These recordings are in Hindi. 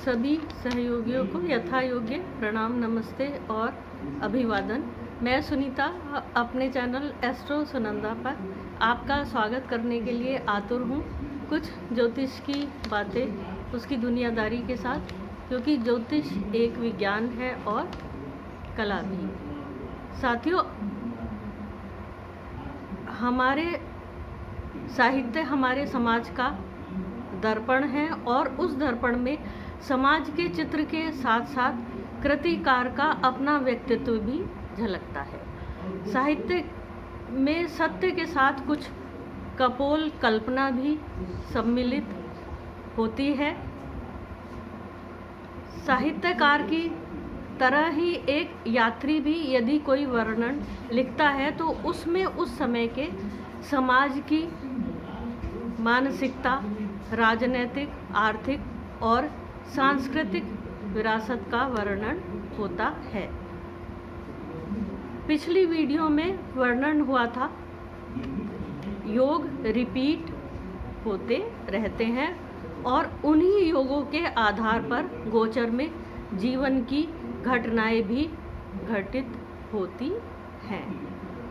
सभी सहयोगियों को यथा योग्य प्रणाम, नमस्ते और अभिवादन। मैं सुनीता अपने चैनल एस्ट्रो सुनंदा पर आपका स्वागत करने के लिए आतुर हूँ। कुछ ज्योतिष की बातें उसकी दुनियादारी के साथ, क्योंकि ज्योतिष एक विज्ञान है और कला भी। साथियों, हमारे साहित्य हमारे समाज का दर्पण है और उस दर्पण में समाज के चित्र के साथ साथ कृतिकार का अपना व्यक्तित्व भी झलकता है। साहित्य में सत्य के साथ कुछ कपोल कल्पना भी सम्मिलित होती है। साहित्यकार की तरह ही एक यात्री भी यदि कोई वर्णन लिखता है तो उसमें उस समय के समाज की मानसिकता, राजनैतिक, आर्थिक और सांस्कृतिक विरासत का वर्णन होता है। पिछली वीडियो में वर्णन हुआ था योग रिपीट होते रहते हैं और उन्हीं योगों के आधार पर गोचर में जीवन की घटनाएं भी घटित होती हैं।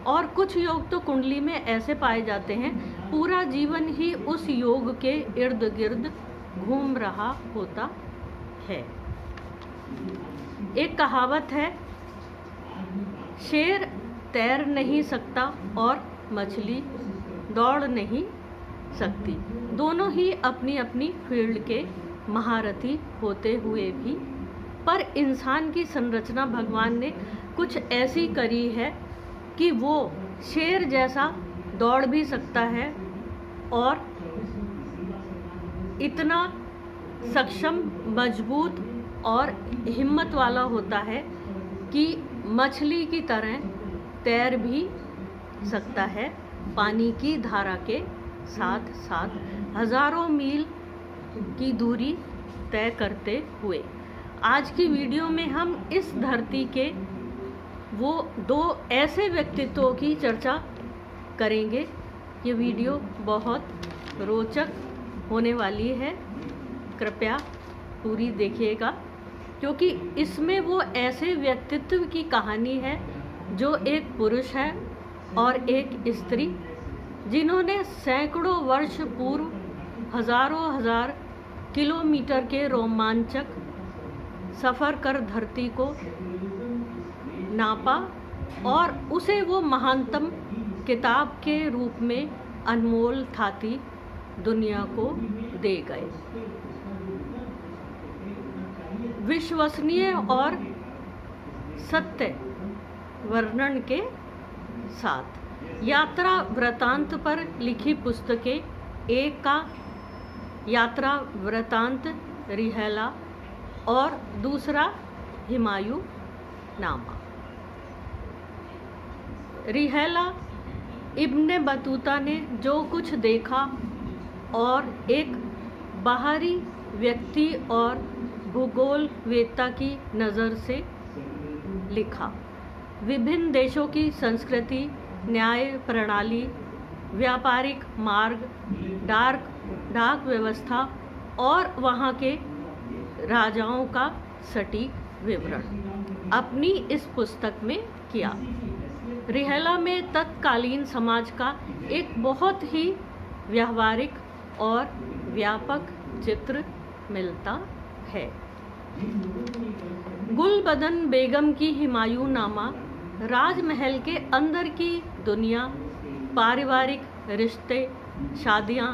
और कुछ योग तो कुंडली में ऐसे पाए जाते हैं पूरा जीवन ही उस योग के इर्द गिर्द घूम रहा होता है। एक कहावत है, शेर तैर नहीं सकता और मछली दौड़ नहीं सकती। दोनों ही अपनी अपनी फील्ड के महारथी होते हुए भी पर इंसान की संरचना भगवान ने कुछ ऐसी करी है कि वो शेर जैसा दौड़ भी सकता है और इतना सक्षम, मजबूत और हिम्मत वाला होता है कि मछली की तरह तैर भी सकता है पानी की धारा के साथ साथ हजारों मील की दूरी तय करते हुए। आज की वीडियो में हम इस धरती के वो दो ऐसे व्यक्तित्वों की चर्चा करेंगे। ये वीडियो बहुत रोचक होने वाली है, कृपया पूरी देखिएगा, क्योंकि इसमें वो ऐसे व्यक्तित्व की कहानी है जो एक पुरुष है और एक स्त्री, जिन्होंने सैकड़ों वर्ष पूर्व हजारों हजार किलोमीटर के रोमांचक सफ़र कर धरती को नापा और उसे वो महानतम किताब के रूप में अनमोल थाती दुनिया को दे गए। विश्वसनीय और सत्य वर्णन के साथ यात्रा वृतांत पर लिखी पुस्तकें, एक का यात्रा वृतांत रिहला और दूसरा हिमायू नामा। रिहला इब्ने बतूता ने जो कुछ देखा और एक बाहरी व्यक्ति और भूगोलवेत्ता की नज़र से लिखा। विभिन्न देशों की संस्कृति, न्याय प्रणाली, व्यापारिक मार्ग, डाक व्यवस्था और वहाँ के राजाओं का सटीक विवरण अपनी इस पुस्तक में किया। रिहला में तत्कालीन समाज का एक बहुत ही व्यावहारिक और व्यापक चित्र मिलता है। गुलबदन बेगम की हिमायू नामा राजमहल के अंदर की दुनिया, पारिवारिक रिश्ते, शादियां,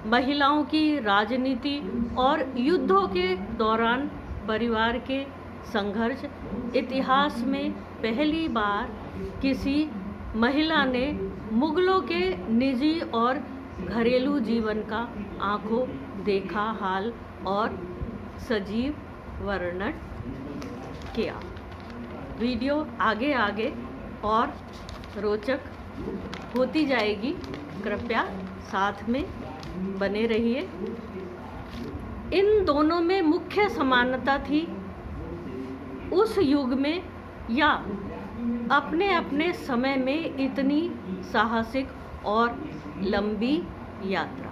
महिलाओं की राजनीति और युद्धों के दौरान परिवार के संघर्ष। इतिहास में पहली बार किसी महिला ने मुगलों के निजी और घरेलू जीवन का आंखों देखा हाल और सजीव वर्णन किया। वीडियो आगे आगे और रोचक होती जाएगी, कृपया साथ में बने रहिए। इन दोनों में मुख्य समानता थी उस युग में या अपने अपने समय में इतनी साहसिक और लंबी यात्रा।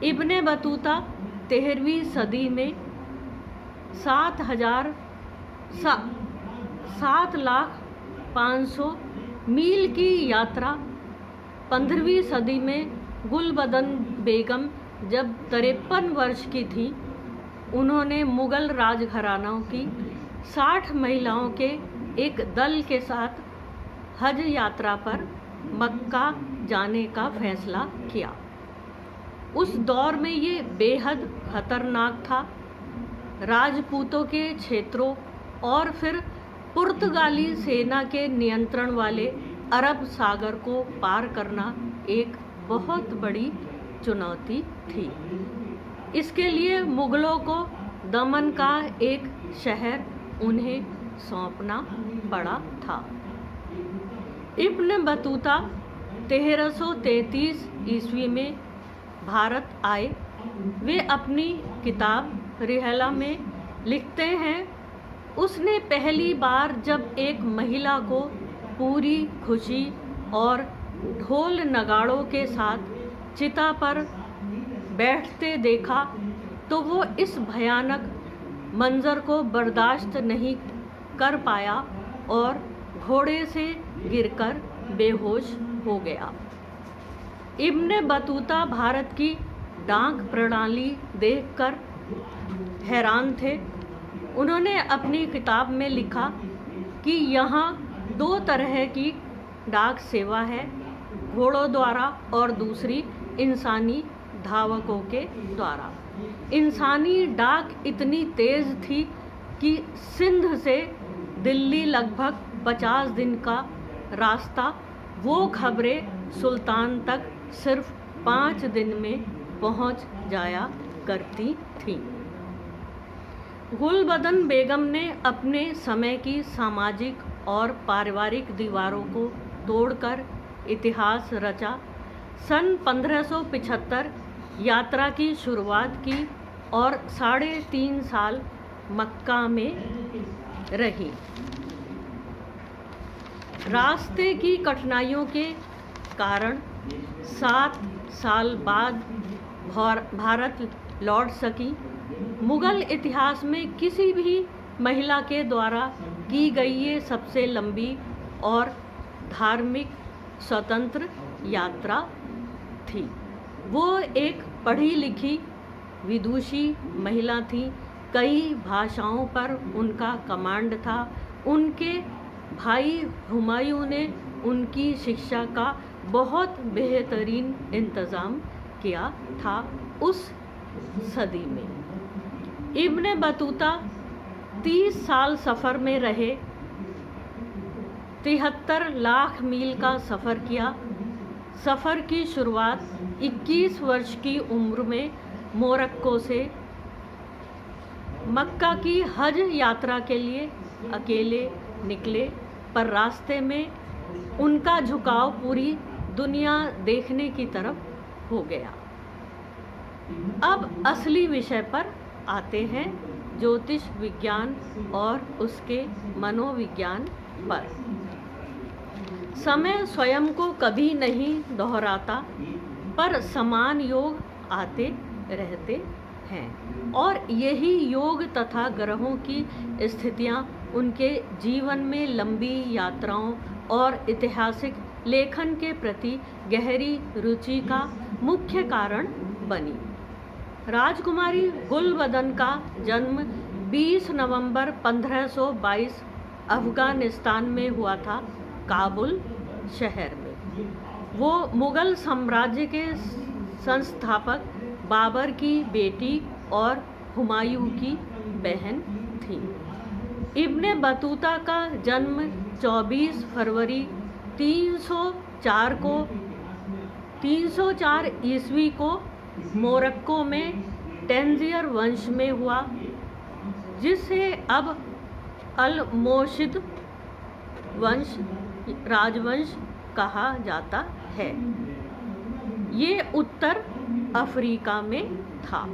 इब्ने बतूता 13वीं सदी में 7,500 मील की यात्रा 15वीं सदी में गुलबदन बेगम जब 53 वर्ष की थी, उन्होंने मुगल राजघरानों की 60 महिलाओं के एक दल के साथ हज यात्रा पर मक्का जाने का फैसला किया। उस दौर में ये बेहद खतरनाक था। राजपूतों के क्षेत्रों और फिर पुर्तगाली सेना के नियंत्रण वाले अरब सागर को पार करना एक बहुत बड़ी चुनौती थी। इसके लिए मुगलों को दमन का एक शहर उन्हें सौंपना पड़ा था। इब्न बतूता 1333 ईस्वी में भारत आए। वे अपनी किताब रिहला में लिखते हैं, उसने पहली बार जब एक महिला को पूरी खुशी और ढोल नगाड़ों के साथ चिता पर बैठते देखा तो वो इस भयानक मंजर को बर्दाश्त नहीं कर पाया और घोड़े से गिरकर बेहोश हो गया। इब्न बतूता भारत की डाक प्रणाली देखकर हैरान थे। उन्होंने अपनी किताब में लिखा कि यहाँ 2 तरह की डाक सेवा है, घोड़ों द्वारा और दूसरी इंसानी धावकों के द्वारा। इंसानी डाक इतनी तेज़ थी कि सिंध से दिल्ली लगभग 50 दिन का रास्ता, वो खबरें सुल्तान तक सिर्फ 5 दिन में पहुंच जाया करती थीं। गुलबदन बेगम ने अपने समय की सामाजिक और पारिवारिक दीवारों को तोड़कर इतिहास रचा। सन 1575 यात्रा की शुरुआत की और 3.5 साल मक्का में रही। रास्ते की कठिनाइयों के कारण 7 साल बाद भारत लौट सकी। मुगल इतिहास में किसी भी महिला के द्वारा की गई ये सबसे लंबी और धार्मिक स्वतंत्र यात्रा थी। वो एक पढ़ी लिखी विदुषी महिला थी। कई भाषाओं पर उनका कमांड था। उनके भाई हुमायूं ने उनकी शिक्षा का बहुत बेहतरीन इंतज़ाम किया था उस सदी में। इब्न बतूता 30 साल सफ़र में रहे, 73 लाख मील का सफ़र किया। सफ़र की शुरुआत 21 वर्ष की उम्र में मोरक्को से मक्का की हज यात्रा के लिए अकेले निकले, पर रास्ते में उनका झुकाव पूरी दुनिया देखने की तरफ हो गया। अब असली विषय पर आते हैं, ज्योतिष विज्ञान और उसके मनोविज्ञान पर। समय स्वयं को कभी नहीं दोहराता, पर समान योग आते रहते हैं और यही योग तथा ग्रहों की स्थितियां उनके जीवन में लंबी यात्राओं और ऐतिहासिक लेखन के प्रति गहरी रुचि का मुख्य कारण बनी। राजकुमारी गुलबदन का जन्म 20 नवंबर 1522 अफ़गानिस्तान में हुआ था, काबुल शहर में। वो मुगल साम्राज्य के संस्थापक बाबर की बेटी और हुमायूं की बहन थी। इब्न बतूता का जन्म 24 फरवरी 304 ईस्वी को मोरक्को में टेंजियर वंश में हुआ, जिसे अब अल-मोशिद राजवंश कहा जाता है। ये उत्तर अफ्रीका में था।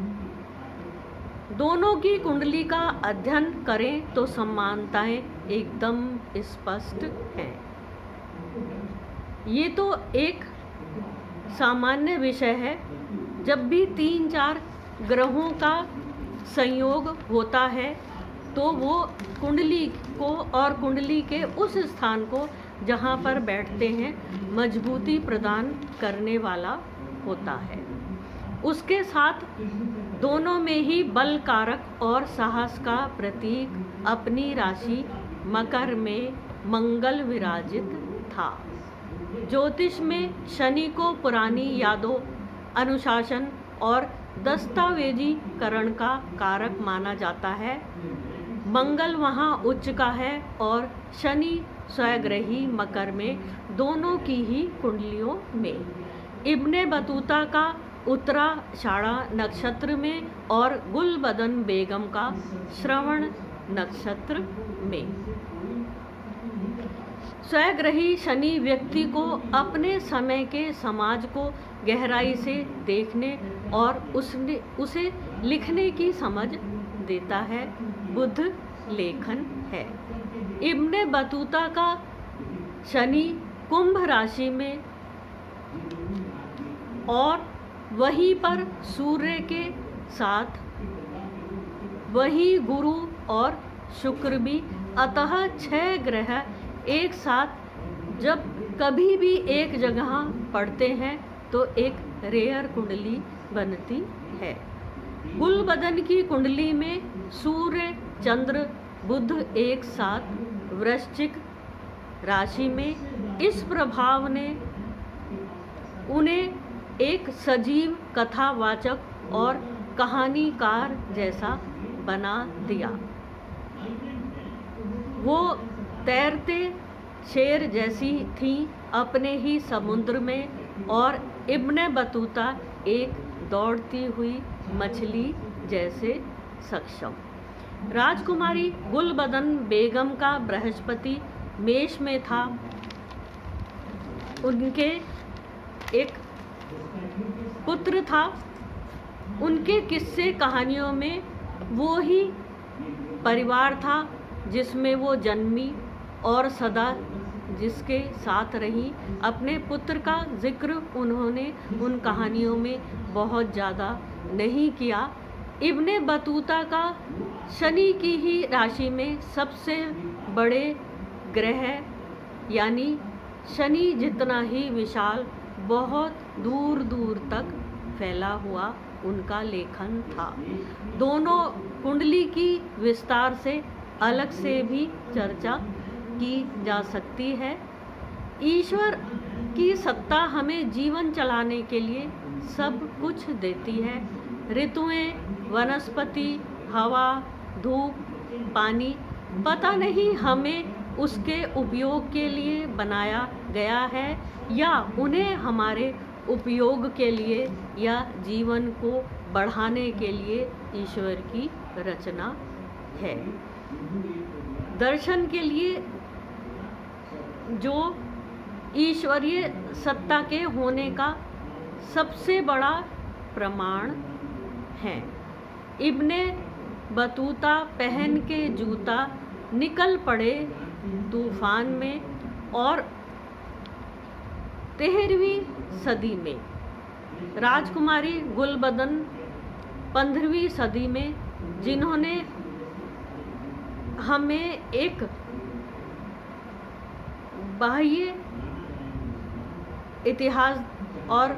दोनों की कुंडली का अध्ययन करें तो समानताएं एकदम स्पष्ट हैं। ये तो एक सामान्य विषय है। जब भी 3-4 ग्रहों का संयोग होता है तो वो कुंडली को और कुंडली के उस स्थान को जहाँ पर बैठते हैं मजबूती प्रदान करने वाला होता है। उसके साथ दोनों में ही बल कारक और साहस का प्रतीक अपनी राशि मकर में मंगल विराजित था। ज्योतिष में शनि को पुरानी यादों, अनुशासन और दस्तावेजीकरण का कारक माना जाता है। मंगल वहाँ उच्च का है और शनि स्वग्रही मकर में, दोनों की ही कुंडलियों में। इब्ने बतूता का उत्तराषाढ़ा नक्षत्र में और गुलबदन बेगम का श्रवण नक्षत्र में। स्वग्रही शनि व्यक्ति को अपने समय के समाज को गहराई से देखने और उसे लिखने की समझ देता है। बुध लेखन है। इब्ने बतूता का शनि कुंभ राशि में और वहीं पर सूर्य के साथ वही गुरु और शुक्र भी, अतः 6 ग्रह एक साथ जब कभी भी एक जगह पड़ते हैं तो एक रेयर कुंडली बनती है। गुलबदन की कुंडली में सूर्य, चंद्र, बुध एक साथ वृश्चिक राशि में, इस प्रभाव ने उन्हें एक सजीव कथावाचक और कहानीकार जैसा बना दिया। वो तैरते शेर जैसी थी अपने ही समुद्र में और इब्ने बतूता एक दौड़ती हुई मछली जैसे सक्षम। राजकुमारी गुलबदन बेगम का बृहस्पति मेष में था। उनके एक पुत्र था। उनके किस्से कहानियों में वो ही परिवार था जिसमें वो जन्मी और सदा जिसके साथ रही। अपने पुत्र का जिक्र उन्होंने उन कहानियों में बहुत ज़्यादा नहीं किया। इब्ने बतूता का शनि की ही राशि में सबसे बड़े ग्रह यानी शनि जितना ही विशाल, बहुत दूर दूर तक फैला हुआ उनका लेखन था। दोनों कुंडली की विस्तार से अलग से भी चर्चा की जा सकती है। ईश्वर की सत्ता हमें जीवन चलाने के लिए सब कुछ देती है। ऋतुएं, वनस्पति, हवा, धूप, पानी, पता नहीं हमें उसके उपयोग के लिए बनाया गया है या उन्हें हमारे उपयोग के लिए या जीवन को बढ़ाने के लिए ईश्वर की रचना है। दर्शन के लिए जो ईश्वरीय सत्ता के होने का सबसे बड़ा प्रमाण है। इब्ने बतूता पहन के जूता निकल पड़े तूफान में और 13वीं सदी में। राजकुमारी गुलबदन 15वीं सदी में, जिन्होंने हमें एक बाह्य इतिहास और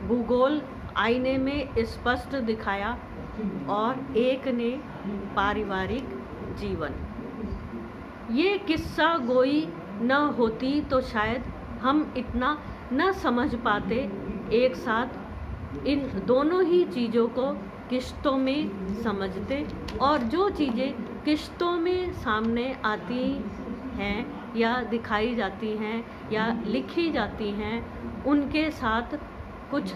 भूगोल आईने में स्पष्ट दिखाया और एक ने पारिवारिक जीवन। ये किस्सा गोई न होती तो शायद हम इतना न समझ पाते। एक साथ इन दोनों ही चीज़ों को किश्तों में समझते और जो चीज़ें किश्तों में सामने आती हैं या दिखाई जाती हैं या लिखी जाती हैं, उनके साथ कुछ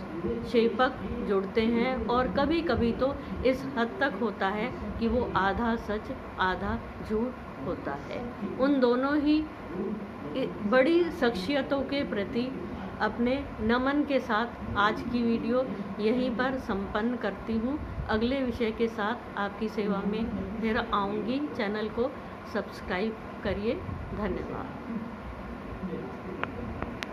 शेपक जुड़ते हैं और कभी कभी तो इस हद तक होता है कि वो आधा सच आधा झूठ होता है। उन दोनों ही बड़ी शख्सियतों के प्रति अपने नमन के साथ आज की वीडियो यहीं पर संपन्न करती हूँ। अगले विषय के साथ आपकी सेवा में फिर आऊँगी। चैनल को सब्सक्राइब करिए। धन्यवाद।